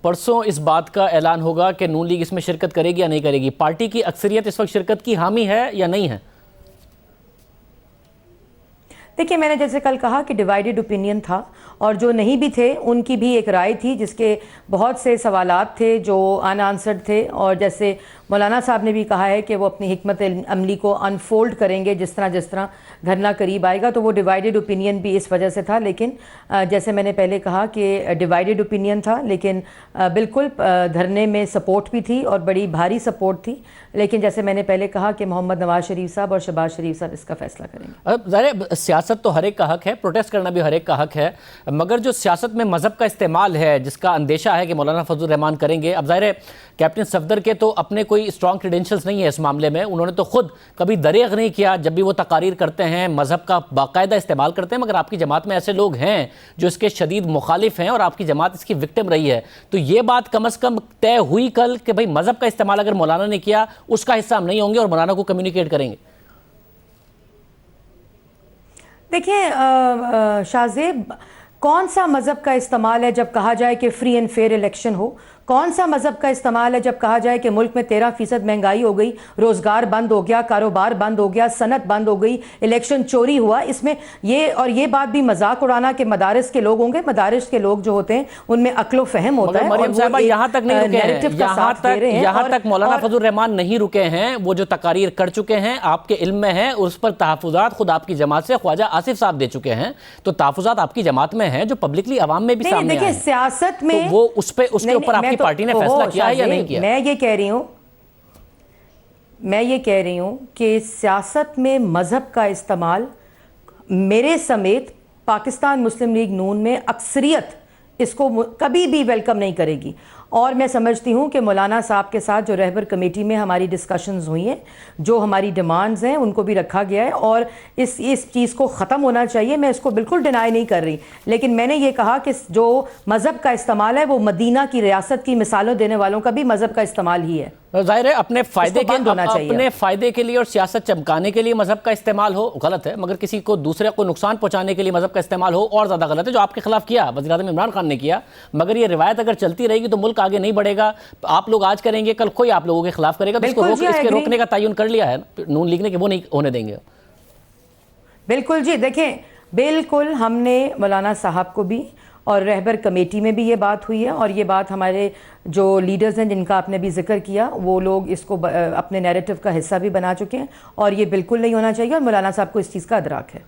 परसों इस बात का ऐलान होगा कि नून लीग इसमें शिरकत करेगी या नहीं करेगी। पार्टी की अक्सरियत इस वक्त शिरकत की हामी है या नहीं है? देखिए, मैंने जैसे कल कहा कि डिवाइडेड ओपिनियन था और जो नहीं भी थे उनकी भी एक राय थी जिसके बहुत से सवालात थे जो अनआंसर्ड थे। और जैसे मौलाना साहब ने भी कहा है कि वो अपनी हिकमत अमली को अनफोल्ड करेंगे जिस तरह धरना करीब आएगा, तो वो डिवाइडेड ओपिनियन भी इस वजह से था। लेकिन जैसे मैंने पहले कहा कि डिवाइडेड ओपिनियन था, लेकिन बिल्कुल धरने में सपोर्ट भी थी और बड़ी भारी सपोर्ट थी। लेकिन जैसे मैंने पहले कहा कि मोहम्मद नवाज शरीफ साहब और शहबाज शरीफ साहब इसका फैसला करेंगे। अब ज़ाहिर सियासत तो हर एक का हक है, प्रोटेस्ट करना भी हर एक का हक है, मगर जो सियासत में मज़हब का इस्तेमाल है जिसका अंदेशा है कि मौलाना फजल रहमान करेंगे, अब ज़ाहिर है कैप्टन सफदर के तो अपने कोई स्ट्रॉन्ग क्रेडेंशियल्स नहीं है इस मामले में। उन्होंने तो खुद कभी दरेग नहीं किया जब भी वो तकारीर करते हैं, मज़हब का बाकायदा इस्तेमाल करते हैं। मगर आपकी जमात में ऐसे लोग हैं जो इसके शदीद मुखालिफ हैं और आपकी जमात इसकी विक्टिम रही है। तो ये बात कम अज़ कम तय हुई कल कि भाई मज़हब का इस्तेमाल अगर मौलाना ने किया उसका हिस्सा हम नहीं होंगे और मौलाना को कम्युनिकेट करेंगे। देखिए शाहजेब, कौन सा मज़हब का इस्तेमाल है जब कहा जाए कि फ्री एंड फेयर इलेक्शन हो? कौन सा मज़हब का इस्तेमाल है जब कहा जाए कि मुल्क में 13% महंगाई हो गई, रोज़गार बंद हो गया, कारोबार बंद हो गया, सनत बंद हो गई, इलेक्शन चोरी हुआ? इसमें ये बात भी मजाक उड़ाना कि मदारिस के लोग होंगे। मदारिस के लोग जो होते हैं उनमें अक्लो फहम होता है। मरियम साहिबा यहाँ तक नहीं रुके हैं, यहाँ तक मौलाना फजल रहमान नहीं रुके हैं। वो जो तकारीर कर चुके हैं आपके इल्म में है, उस पर तहफ़्फ़ुज़ात खुद आपकी जमात से ख्वाजा आसिफ साहब दे चुके हैं। तो तहफ़्फ़ुज़ात आपकी जमात में है जो पब्लिकली अवाम में भी सामने आए हैं। सियासत में वो उसके ऊपर आपकी पार्टी ने फैसला किया है या नहीं किया? मैं ये कह रही हूं कि सियासत में मजहब का इस्तेमाल मेरे समेत पाकिस्तान मुस्लिम लीग नून में अक्सरियत इसको कभी भी वेलकम नहीं करेगी। और मैं समझती हूं कि मौलाना साहब के साथ जो रहबर कमेटी में हमारी डिस्कशंस हुई हैं, जो हमारी डिमांड्स हैं उनको भी रखा गया है और इस चीज़ को ख़त्म होना चाहिए। मैं इसको बिल्कुल डिनाई नहीं कर रही, लेकिन मैंने ये कहा कि जो मज़हब का इस्तेमाल है वो मदीना की रियासत की मिसालों देने वालों का भी मज़हब का इस्तेमाल ही है। जाहिर है अपने फ़ायदे के लिए और सियासत चमकाने के लिए मज़हब का इस्तेमाल हो गलत है, मगर किसी को दूसरे को नुकसान पहुंचाने के लिए मज़हब का इस्तेमाल हो और ज़्यादा गलत है। जो आपके खिलाफ किया वज़ीर आज़म इमरान खान ने किया, मगर ये रिवायत अगर चलती रहेगी तो मुल्क आगे नहीं बढ़ेगा। आप लोग आज करेंगे, कल कोई आप लोगों के खिलाफ करेगा, तो इसके रोकने का तयन कर लिया है नून लीग ने कि वो नहीं होने देंगे। बिल्कुल जी, देखें, बिल्कुल हमने मौलाना साहब को भी और रहबर कमेटी में भी ये बात हुई है और ये बात हमारे जो लीडर्स हैं जिनका आपने भी जिक्र किया, वो लोग इसको अपने नैरेटिव का हिस्सा भी बना चुके हैं और ये बिल्कुल नहीं होना चाहिए और मौलाना साहब को इस चीज़ का अदराक है।